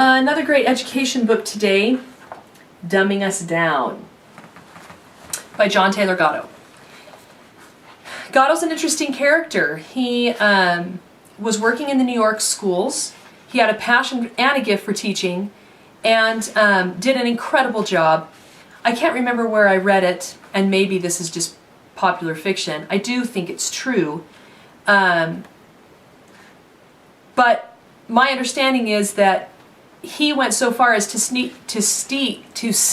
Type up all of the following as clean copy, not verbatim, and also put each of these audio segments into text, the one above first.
Another great education book today, Dumbing Us Down, by John Taylor Gatto. Gatto's an interesting character. He was working in the New York schools. He had a passion and a gift for teaching, and did an incredible job. I can't remember where I read it, and maybe this is just popular fiction. I do think it's true. But my understanding is that he went so far as to sneak kids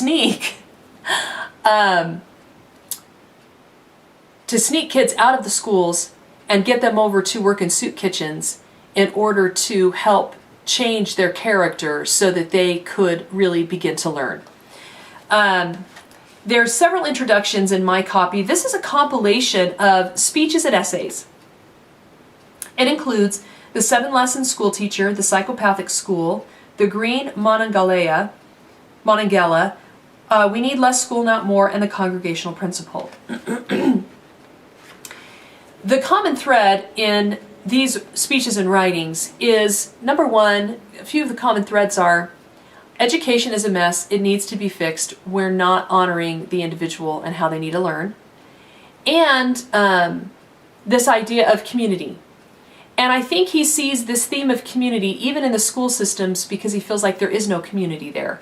out of the schools and get them over to work in soup kitchens in order to help change their character so that they could really begin to learn. There's several introductions in my copy. This is a compilation of speeches and essays. It includes The 7-Lesson School Teacher, The Psychopathic School, The Green Monongahela, We Need Less School, Not More, and The Congregational Principle. The common thread in these speeches and writings is, number one, a few of the common threads are, education is a mess, it needs to be fixed, we're not honoring the individual and how they need to learn, and this idea of community. And I think he sees this theme of community even in the school systems because he feels like there is no community there.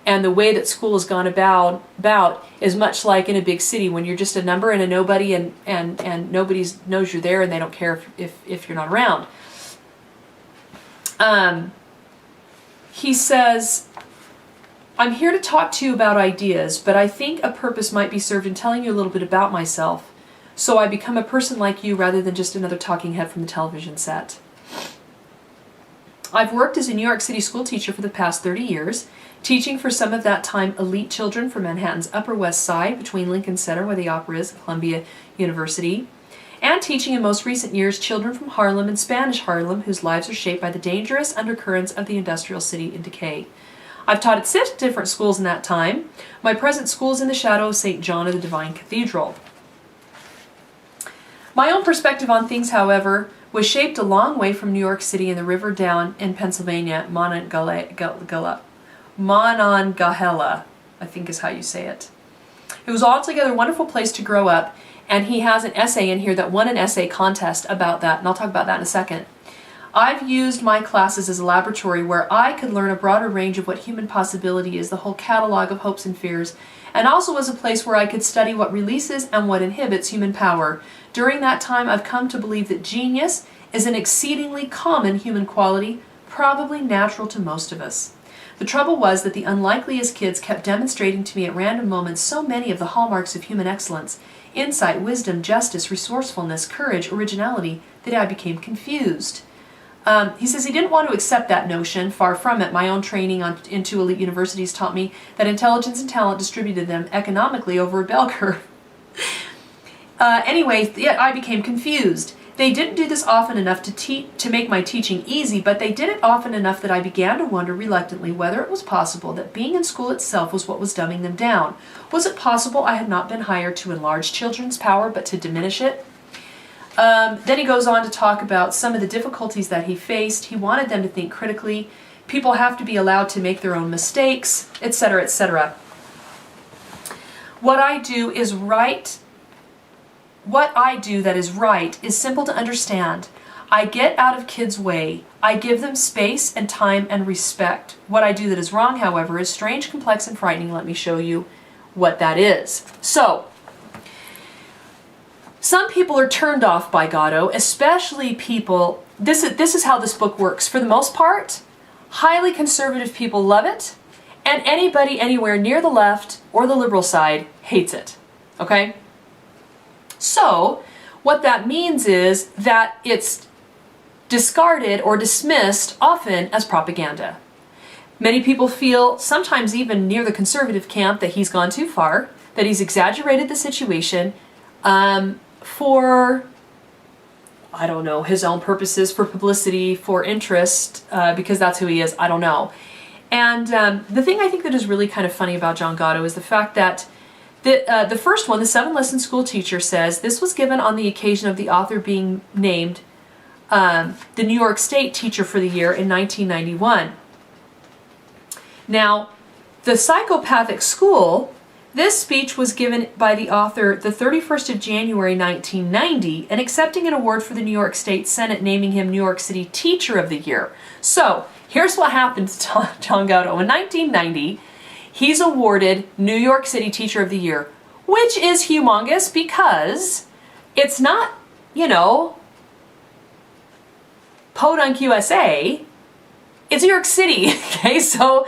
And the way that school has gone about is much like in a big city when you're just a number and a nobody, and nobody knows you're there and they don't care if you're not around. He says, I'm here to talk to you about ideas, but I think a purpose might be served in telling you a little bit about myself, so I become a person like you rather than just another talking head from the television set. I've worked as a New York City school teacher for the past 30 years, teaching for some of that time elite children from Manhattan's Upper West Side between Lincoln Center, where the opera is, and Columbia University, and teaching in most recent years children from Harlem and Spanish Harlem whose lives are shaped by the dangerous undercurrents of the industrial city in decay. I've taught at 6 different schools in that time. My present school is in the shadow of St. John of the Divine Cathedral. My own perspective on things, however, was shaped a long way from New York City and the river down in Pennsylvania, Monongahela, I think is how you say it. It was altogether a wonderful place to grow up, and he has an essay in here that won an essay contest about that, and I'll talk about that in a second. I've used my classes as a laboratory where I could learn a broader range of what human possibility is, the whole catalog of hopes and fears, and also as a place where I could study what releases and what inhibits human power. During that time, I've come to believe that genius is an exceedingly common human quality, probably natural to most of us. The trouble was that the unlikeliest kids kept demonstrating to me at random moments so many of the hallmarks of human excellence, insight, wisdom, justice, resourcefulness, courage, originality, that I became confused. He says he didn't want to accept that notion, far from it. My own training into elite universities taught me that intelligence and talent distributed them economically over a bell curve. Anyway, I became confused. They didn't do this often enough to make my teaching easy, but they did it often enough that I began to wonder reluctantly whether it was possible that being in school itself was what was dumbing them down. Was it possible I had not been hired to enlarge children's power, but to diminish it? Then he goes on to talk about some of the difficulties that he faced. He wanted them to think critically. People have to be allowed to make their own mistakes, etc., etc. What I do that is right is simple to understand. I get out of kids' way. I give them space and time and respect. What I do that is wrong, however, is strange, complex, and frightening. Let me show you what that is. So, some people are turned off by Gatto, especially people, this is how this book works. For the most part, highly conservative people love it, and anybody anywhere near the left or the liberal side hates it, okay? So, what that means is that it's discarded or dismissed often as propaganda. Many people feel, sometimes even near the conservative camp, that he's gone too far, that he's exaggerated the situation, for, I don't know, his own purposes, for publicity, for interest, because that's who he is, I don't know. And the thing I think that is really kind of funny about John Gatto is the fact that the first one, the 7-Lesson School Teacher, says this was given on the occasion of the author being named the New York State Teacher for the Year in 1991. Now, the psychopathic school, this speech was given by the author the 31st of January 1990 and accepting an award for the New York State Senate, naming him New York City Teacher of the Year. So here's what happened to John Gatto. In 1990, he's awarded New York City Teacher of the Year, which is humongous because it's not, you know, Podunk, USA. It's New York City, okay? So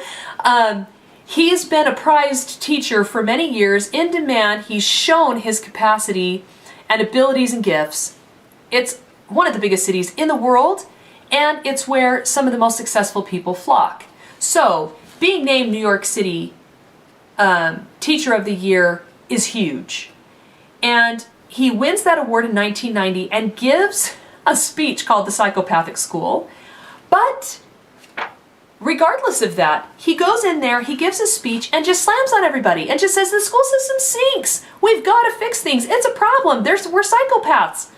he's been a prized teacher for many years, in demand. He's shown his capacity and abilities and gifts. It's one of the biggest cities in the world, and it's where some of the most successful people flock. So being named New York City Teacher of the Year is huge. And he wins that award in 1990 and gives a speech called The Psychopathic School. But regardless of that, he goes in there, he gives a speech and just slams on everybody and just says the school system stinks. We've got to fix things. It's a problem. We're psychopaths.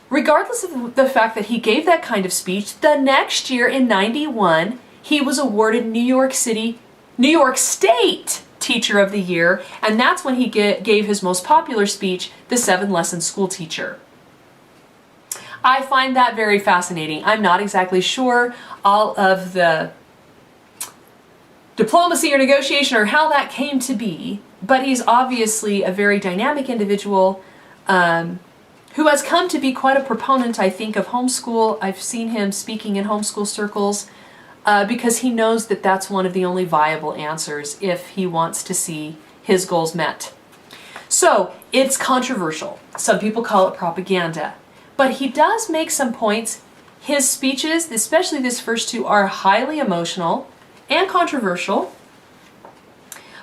Regardless of the fact that he gave that kind of speech, the next year in 91, he was awarded New York State Teacher of the Year, and that's when he gave his most popular speech, The 7-Lesson School Teacher. I find that very fascinating. I'm not exactly sure all of the diplomacy or negotiation or how that came to be, but he's obviously a very dynamic individual who has come to be quite a proponent, I think, of homeschool. I've seen him speaking in homeschool circles because he knows that that's one of the only viable answers if he wants to see his goals met. So it's controversial. Some people call it propaganda. But he does make some points. His speeches, especially this first two, are highly emotional and controversial,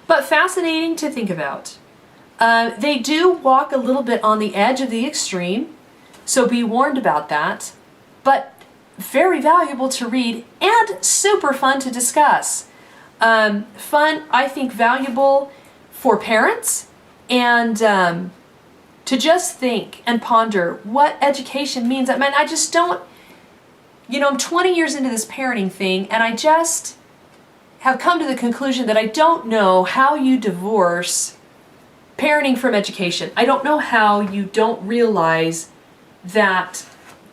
but fascinating to think about. They do walk a little bit on the edge of the extreme, so be warned about that, but very valuable to read and super fun to discuss. Fun, I think, valuable for parents and to just think and ponder what education means. I mean, I just don't, you know, I'm 20 years into this parenting thing, and I just have come to the conclusion that I don't know how you divorce parenting from education. I don't know how you don't realize that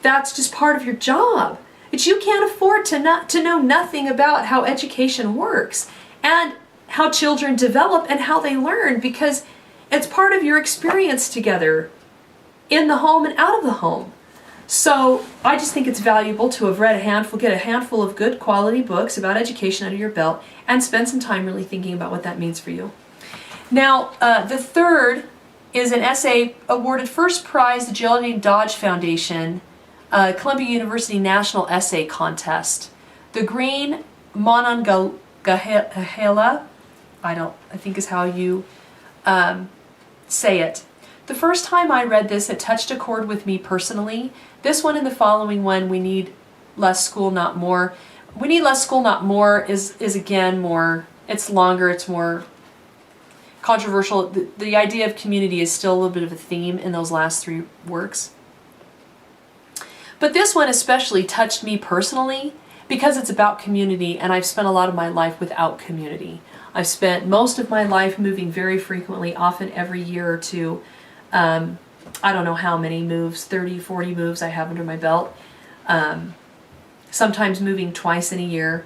that's just part of your job. That you can't afford to know nothing about how education works and how children develop and how they learn, because it's part of your experience together in the home and out of the home. So I just think it's valuable to have read get a handful of good quality books about education under your belt and spend some time really thinking about what that means for you. Now, the third is an essay awarded first prize, the Geraldine Dodge Foundation, Columbia University National Essay Contest. The Green Monongahela, I think is how you say it. The first time I read this, it touched a chord with me personally. This one and the following one, We Need Less School, Not More. We Need Less School, Not More is again more, it's longer, it's more controversial. The idea of community is still a little bit of a theme in those last three works. But this one especially touched me personally because it's about community, and I've spent a lot of my life without community. I've spent most of my life moving very frequently, often every year or two. I don't know how many moves, 30, 40 moves I have under my belt. Sometimes moving twice in a year.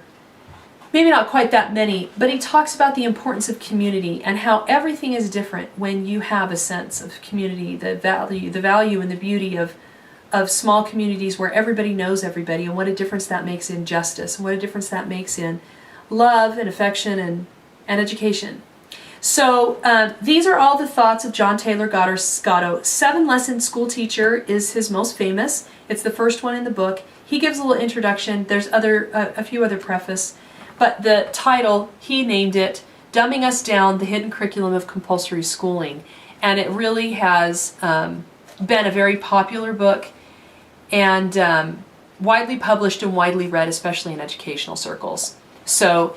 Maybe not quite that many, but he talks about the importance of community and how everything is different when you have a sense of community, the value and the beauty of small communities where everybody knows everybody, and what a difference that makes in justice, and what a difference that makes in love and affection and education. So these are all the thoughts of John Taylor Gatto. 7-Lesson School Teacher is his most famous. It's the first one in the book. He gives a little introduction. There's a few other preface, but the title, he named it Dumbing Us Down, The Hidden Curriculum of Compulsory Schooling. And it really has been a very popular book and widely published and widely read, especially in educational circles. So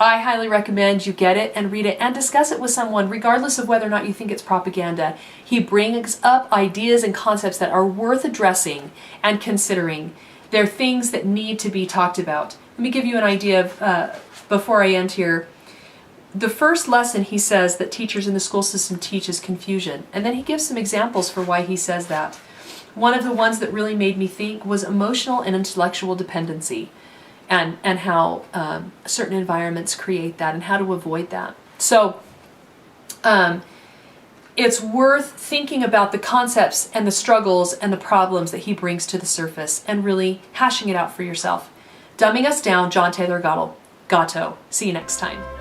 I highly recommend you get it and read it and discuss it with someone, regardless of whether or not you think it's propaganda. He brings up ideas and concepts that are worth addressing and considering. They're things that need to be talked about. Let me give you an idea of before I end here. The first lesson he says that teachers in the school system teach is confusion, and then he gives some examples for why he says that. One of the ones that really made me think was emotional and intellectual dependency, and how certain environments create that and how to avoid that. So it's worth thinking about the concepts and the struggles and the problems that he brings to the surface and really hashing it out for yourself. Dumbing Us Down, John Taylor Gatto. See you next time.